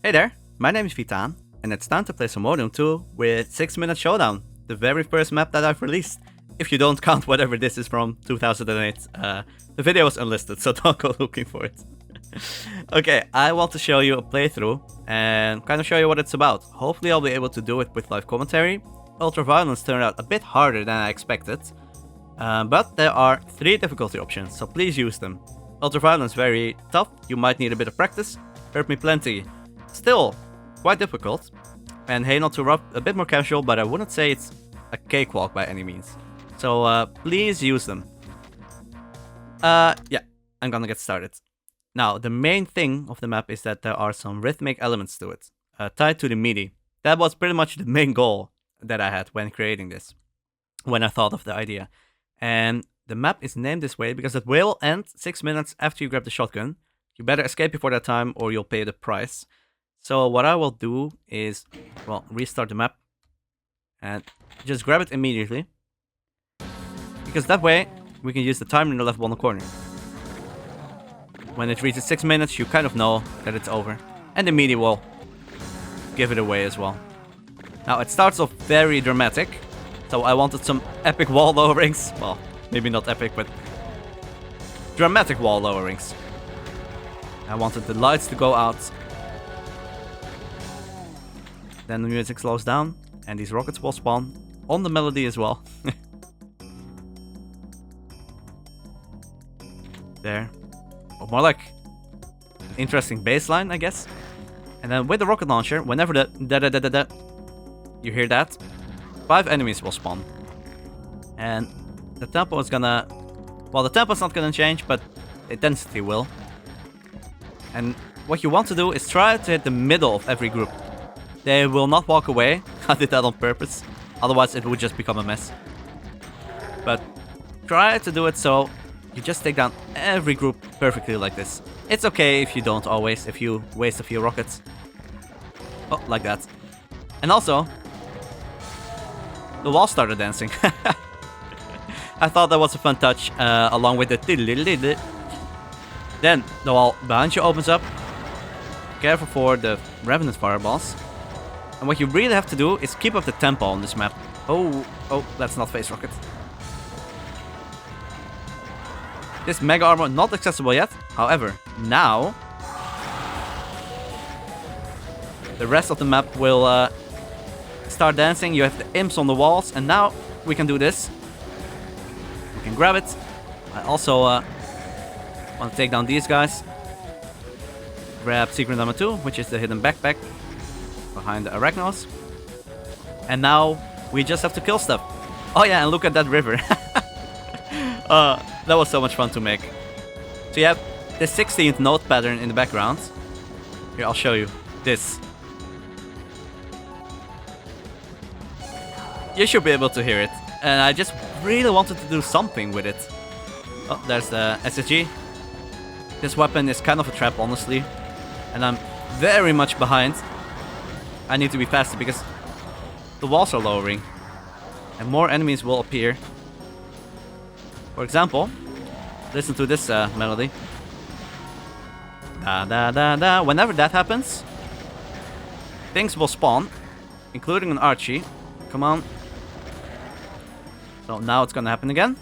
Hey there, my name is Vitaan, and it's time to play some Modern 2 with 6 Minute Showdown, the very first map that I've released. If you don't count whatever this is from 2008, the video was unlisted, so don't go looking for it. Okay, I want to show you a playthrough and kind of show you what it's about. Hopefully I'll be able to do it with live commentary. Ultraviolence turned out a bit harder than I expected, but there are 3 difficulty options, so please use them. Ultraviolence very tough, you might need a bit of practice. Hurt me plenty. Still, quite difficult. And Hey Not Too Rough, a bit more casual, but I wouldn't say it's a cakewalk by any means. So please use them. Yeah, I'm gonna get started. Now, the main thing of the map is that there are some rhythmic elements to it, tied to the MIDI. That was pretty much the main goal that I had when creating this, when I thought of the idea. And the map is named this way because it will end 6 minutes after you grab the shotgun. You better escape before that time or you'll pay the price. So what I will do is, well, restart the map and just grab it immediately. Because that way, we can use the timer in the left bottom corner. When it reaches 6 minutes, you kind of know that it's over. And the MIDI will give it away as well. Now, it starts off very dramatic. So I wanted some epic wall lowerings. Well, maybe not epic, but dramatic wall lowerings. I wanted the lights to go out. Then the music slows down, and these rockets will spawn on the melody as well. There. Or more like an interesting bass line, I guess. And then with the rocket launcher, whenever the you hear that, 5 enemies will spawn. And the tempo is gonna... Well, the tempo's not gonna change, but the intensity will. And what you want to do is try to hit the middle of every group. They will not walk away. I did that on purpose. Otherwise it would just become a mess. But try to do it so you just take down every group perfectly like this. It's okay if you don't always, if you waste a few rockets. Oh, like that. And also, the wall started dancing. I thought that was a fun touch, along with the... Then the wall behind you opens up. Careful for the Revenant fireballs. And what you really have to do is keep up the tempo on this map. Oh, that's not face rocket. This mega armor not accessible yet. However, now the rest of the map will start dancing. You have the imps on the walls, and now we can do this. We can grab it. I also want to take down these guys. Grab secret number 2, which is the hidden backpack behind the Arachnos. And now we just have to kill stuff. Oh yeah, and look at that river. That was so much fun to make. So you have the 16th note pattern in the background. Here, I'll show you this. You should be able to hear it. And I just really wanted to do something with it. Oh, there's the SSG. This weapon is kind of a trap, honestly. And I'm very much behind. I need to be faster because the walls are lowering. And more enemies will appear. For example, listen to this melody. Da da da da. Whenever that happens, things will spawn, including an Archie. Come on. So now it's gonna happen again.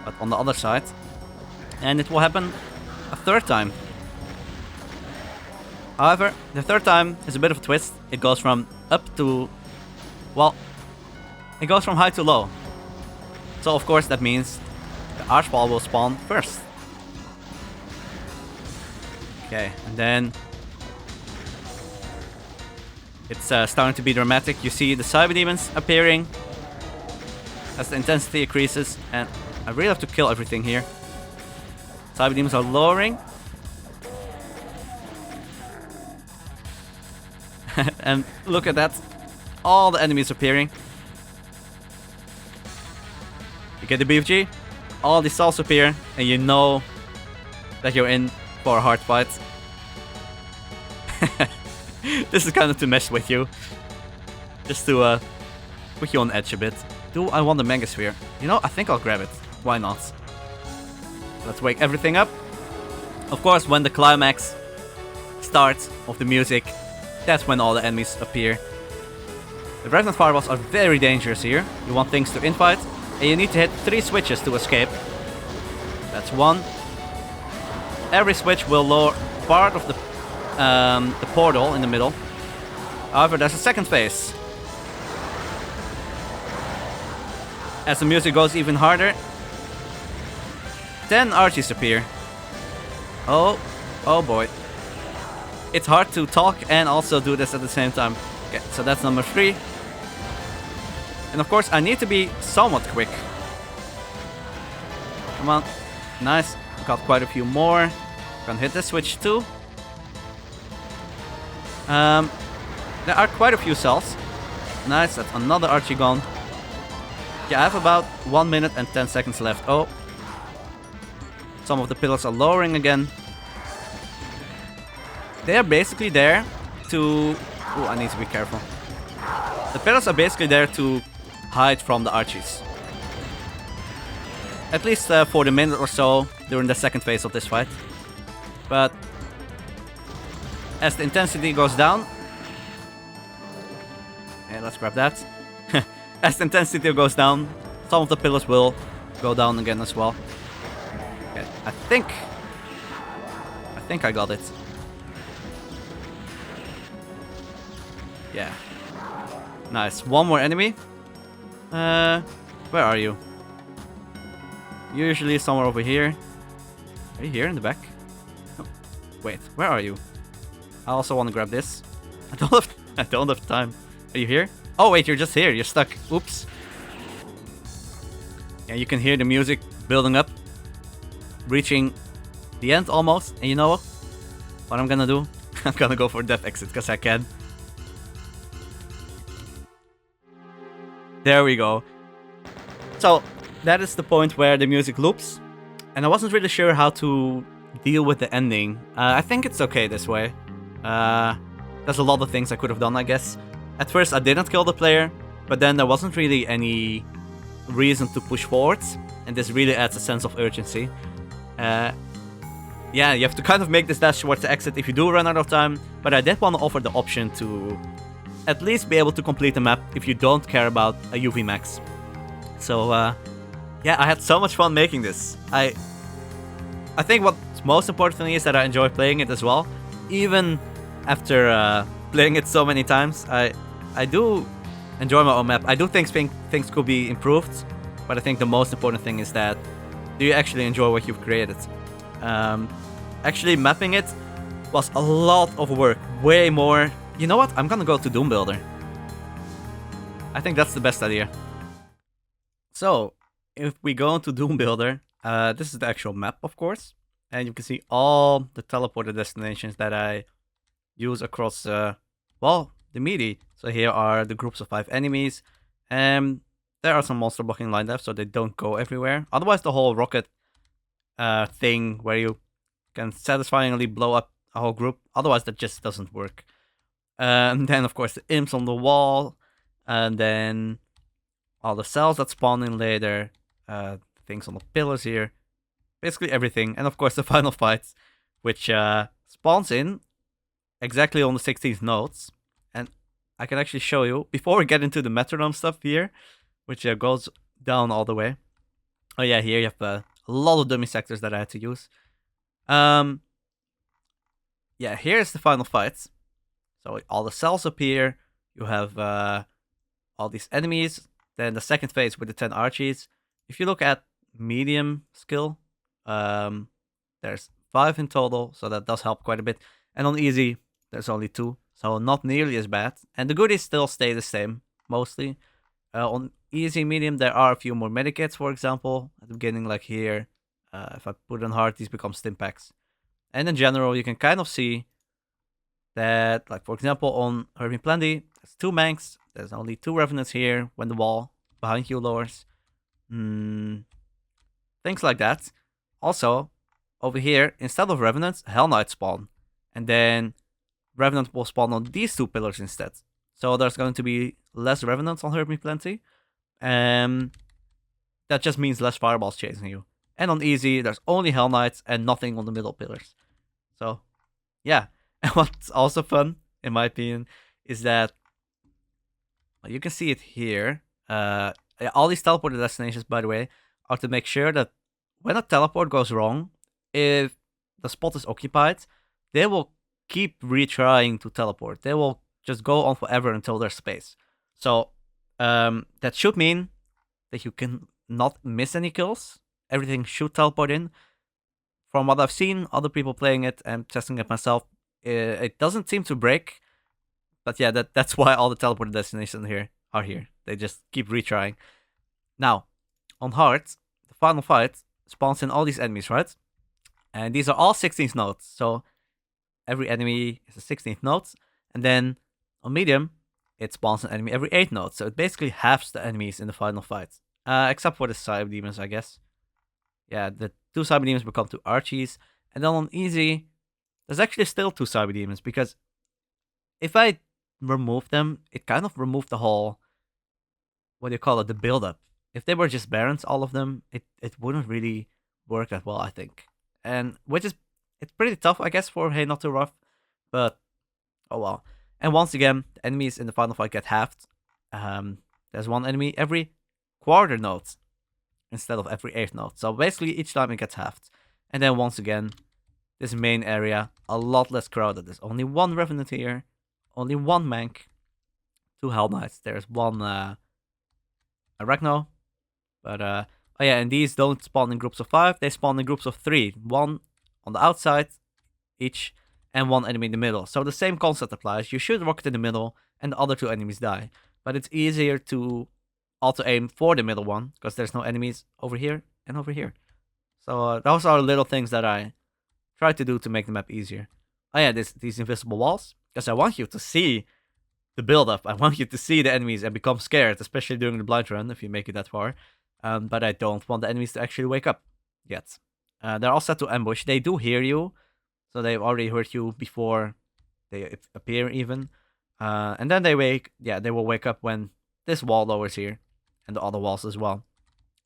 But on the other side. And it will happen a 3rd time. However, the 3rd time is a bit of a twist. It goes from up to... Well, it goes from high to low. So of course that means the Archball will spawn first. Okay, and then... It's starting to be dramatic. You see the Cyber Demons appearing as the intensity increases. And I really have to kill everything here. Cyber Demons are lowering. And look at that. All the enemies appearing. You get the BFG. All these salts appear. And you know that you're in for a hard fight. This is kind of to mess with you. Just to put you on edge a bit. Do I want the Mega Sphere? You know, I think I'll grab it. Why not? Let's wake everything up. Of course, when the climax start of the music, that's when all the enemies appear. The Revenant fireballs are very dangerous here. You want things to infight, and you need to hit 3 switches to escape. That's 1. Every switch will lower part of the portal in the middle. However, there's a second phase. As the music goes even harder, 10 Archies appear. Oh boy. It's hard to talk and also do this at the same time. Okay, so that's number 3. And of course, I need to be somewhat quick. Come on. Nice. Got quite a few more. Gonna hit this switch too. There are quite a few cells. Nice, that's another Archie gone. Yeah, I have about 1 minute and 10 seconds left. Oh. Some of the pillars are lowering again. They are basically there to... Oh, I need to be careful. The pillars are basically there to hide from the Archies. At least for the minute or so during the second phase of this fight. But as the intensity goes down... Okay, let's grab that. As the intensity goes down, some of the pillars will go down again as well. Okay, I think I got it. Yeah. Nice. One more enemy. Where are you? Usually somewhere over here. Are you here in the back? Oh, wait, where are you? I also want to grab this. I don't have time. Are you here? Oh wait, you're just here. You're stuck. Oops. Yeah, you can hear the music building up, reaching the end almost. And you know what? What I'm gonna do? I'm gonna go for death exit because I can. There we go. So that is the point where the music loops, and I wasn't really sure how to deal with the ending. I think it's okay this way. There's a lot of things I could have done, I guess. At first I didn't kill the player, but then there wasn't really any reason to push forwards, and this really adds a sense of urgency. Yeah, you have to kind of make this dash towards the exit if you do run out of time, but I did want to offer the option to at least be able to complete the map if you don't care about a UV max. So yeah, I had so much fun making this. I think what's most important to me is that I enjoy playing it as well. Even after playing it so many times, I do enjoy my own map. I do think things could be improved, but I think the most important thing is that do you actually enjoy what you've created? Actually mapping it was a lot of work, way more. You know what? I'm gonna go to Doom Builder. I think that's the best idea. So, if we go into Doom Builder, this is the actual map, of course. And you can see all the teleported destinations that I use across, well, the melee. So here are the groups of 5 enemies. And there are some monster blocking line left, so they don't go everywhere. Otherwise, the whole rocket thing where you can satisfyingly blow up a whole group. Otherwise, that just doesn't work. And then, of course, the imps on the wall. And then all the cells that spawn in later. Things on the pillars here. Basically everything. And, of course, the final fight, which spawns in exactly on the 16th notes. And I can actually show you, before we get into the metronome stuff here, which goes down all the way. Oh yeah, here you have a lot of dummy sectors that I had to use. Yeah, here's the final fight. So all the cells appear. You have all these enemies. Then the second phase with the 10 Archies. If you look at medium skill, there's 5 in total, so that does help quite a bit. And on easy, there's only 2, so not nearly as bad. And the goodies still stay the same, mostly. On easy, medium, there are a few more medikits, for example. At the beginning, like here, if I put on hard, these become stim packs. And in general, you can kind of see that, like, for example, on Herbie Plenty, there's 2 Mancs, there's only 2 Revenants here when the wall behind you lowers. Things like that. Also, over here, instead of Revenants, Hell Knights spawn. And then Revenant will spawn on these 2 pillars instead. So there's going to be less Revenants on Herbie Plenty. And that just means less fireballs chasing you. And on easy, there's only Hell Knights and nothing on the middle pillars. So, yeah. And what's also fun, in my opinion, is that you can see it here. Yeah, all these teleported destinations, by the way, are to make sure that when a teleport goes wrong, if the spot is occupied, they will keep retrying to teleport. They will just go on forever until there's space. So that should mean that you can not miss any kills. Everything should teleport in. From what I've seen, other people playing it and testing it myself, it doesn't seem to break. But yeah, that's why all the teleported destinations here are here. They just keep retrying. Now, on hard, the final fight spawns in all these enemies, right? And these are all 16th nodes. So every enemy is a 16th node. And then on medium, it spawns an enemy every 8 nodes. So it basically halves the enemies in the final fight. Except for the cyber demons, I guess. Yeah, the 2 cyber demons become 2 archies. And then on easy, there's actually still 2 cyber demons. Because if I remove them, it kind of removed the whole, what do you call it, the build-up. If they were just barons, all of them, it wouldn't really work that well, I think. And which is, it's pretty tough, I guess, for Hey Not Too Rough. But, oh well. And once again, the enemies in the final fight get halved. There's 1 enemy every quarter node instead of every 8th node. So basically, each time it gets halved. And then once again, this main area, a lot less crowded. There's only 1 Revenant here, only 1 Mank, 2 Hell Knights. There's 1 Arachno. But, oh yeah, and these don't spawn in groups of 5. They spawn in groups of 3. 1 on the outside each, and 1 enemy in the middle. So the same concept applies. You shoot a rocket in the middle, and the other 2 enemies die. But it's easier to auto-aim for the middle one, because there's no enemies over here and over here. So those are little things that I try to do to make the map easier. Oh yeah, these invisible walls, because I want you to see the build-up. I want you to see the enemies and become scared, especially during the blind run, if you make it that far. But I don't want the enemies to actually wake up yet. They're all set to ambush. They do hear you, so they've already heard you before they appear even. And then they will wake up when this wall lowers here, and the other walls as well.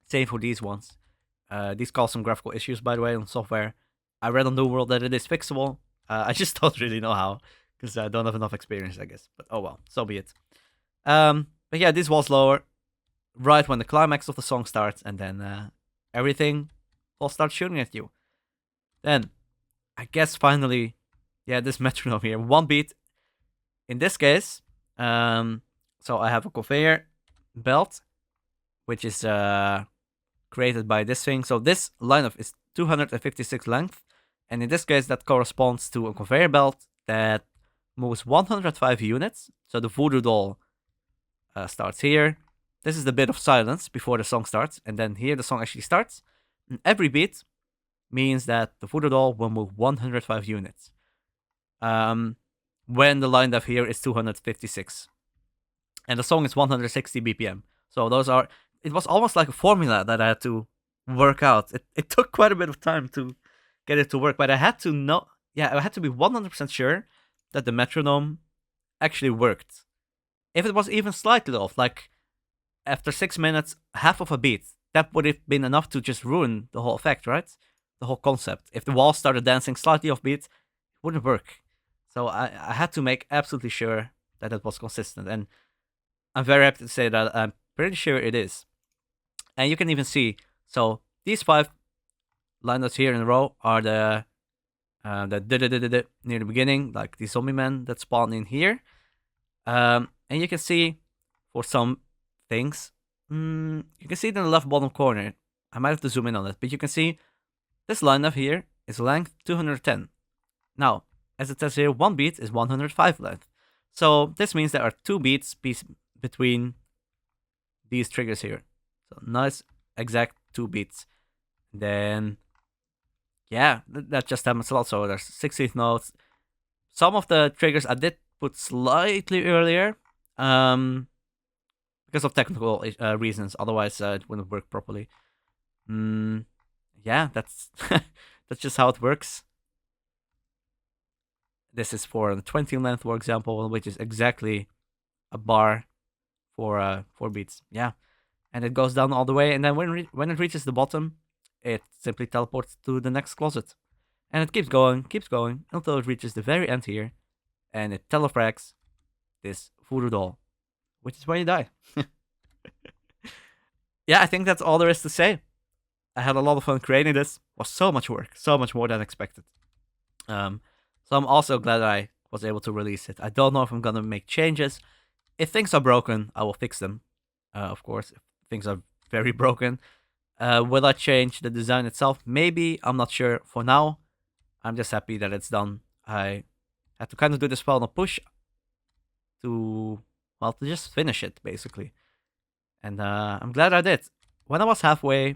Same for these ones. These cause some graphical issues, by the way, on software. I read on New World that it is fixable. I just don't really know how, because I don't have enough experience, I guess. But oh well, so be it. But yeah, these walls lower right when the climax of the song starts, and then everything will start shooting at you. Then, I guess finally, yeah, this metronome here, 1 beat. In this case, so I have a conveyor belt, which is created by this thing. So this lineup is 256 length, and in this case, that corresponds to a conveyor belt that moves 105 units. So the voodoo doll starts here. This is the bit of silence before the song starts, and then here the song actually starts. And every beat means that the voodoo doll will move 105 units. When the line depth here is 256. And the song is 160 BPM. So those are, it was almost like a formula that I had to work out. It took quite a bit of time to get it to work, but I had to know, I had to be 100% sure that the metronome actually worked. If it was even slightly off, like after 6 minutes, half of a beat, that would have been enough to just ruin the whole effect, right? The whole concept. If the wall started dancing slightly off beat, it wouldn't work. So I had to make absolutely sure that it was consistent. And I'm very happy to say that I'm pretty sure it is. And you can even see, so these 5 line notes here in a row are the near the beginning, like the zombie men that spawn in here. And you can see for some things, you can see it in the left bottom corner. I might have to zoom in on it, but you can see this line up here is length 210. Now, as it says here, 1 beat is 105 length. So this means there are 2 beats between these triggers here. So nice, exact 2 beats. Then, yeah, that just happens a lot. So there's 16th notes. Some of the triggers I did put slightly earlier, because of technical reasons. Otherwise, it wouldn't work properly. Yeah, that's that's just how it works. This is for the 20 length, for example, which is exactly a bar for 4 beats. Yeah, and it goes down all the way, and then when it reaches the bottom, it simply teleports to the next closet. And it keeps going, until it reaches the very end here, and it telefrags this voodoo doll, which is where you die. Yeah, I think that's all there is to say. I had a lot of fun creating this. It was so much work, so much more than expected. So I'm also glad I was able to release it. I don't know if I'm gonna make changes. If things are broken, I will fix them. Of course, if things are very broken, will I change the design itself? Maybe. I'm not sure. For now, I'm just happy that it's done. I had to kind of do this spell on a push to, well, to just finish it, basically. And I'm glad I did. When I was halfway,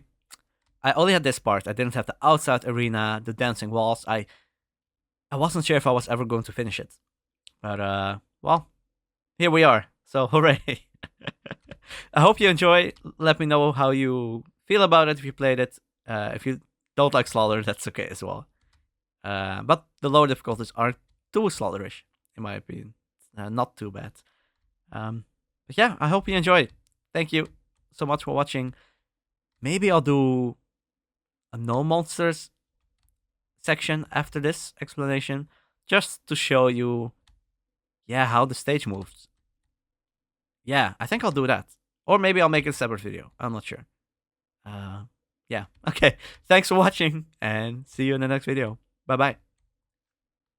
I only had this part. I didn't have the outside arena, the dancing walls. I wasn't sure if I was ever going to finish it. But, well, here we are. So, hooray. I hope you enjoy. Let me know how you feel about it if you played it. If you don't like Slaughter, that's okay as well. But the lower difficulties aren't too slaughderish, in my opinion. Not too bad. But yeah, I hope you enjoyed. Thank you so much for watching. Maybe I'll do a no monsters section after this explanation, just to show you, yeah, how the stage moves. Yeah, I think I'll do that. Or maybe I'll make a separate video. I'm not sure. Yeah, okay. Thanks for watching, and see you in the next video. Bye-bye.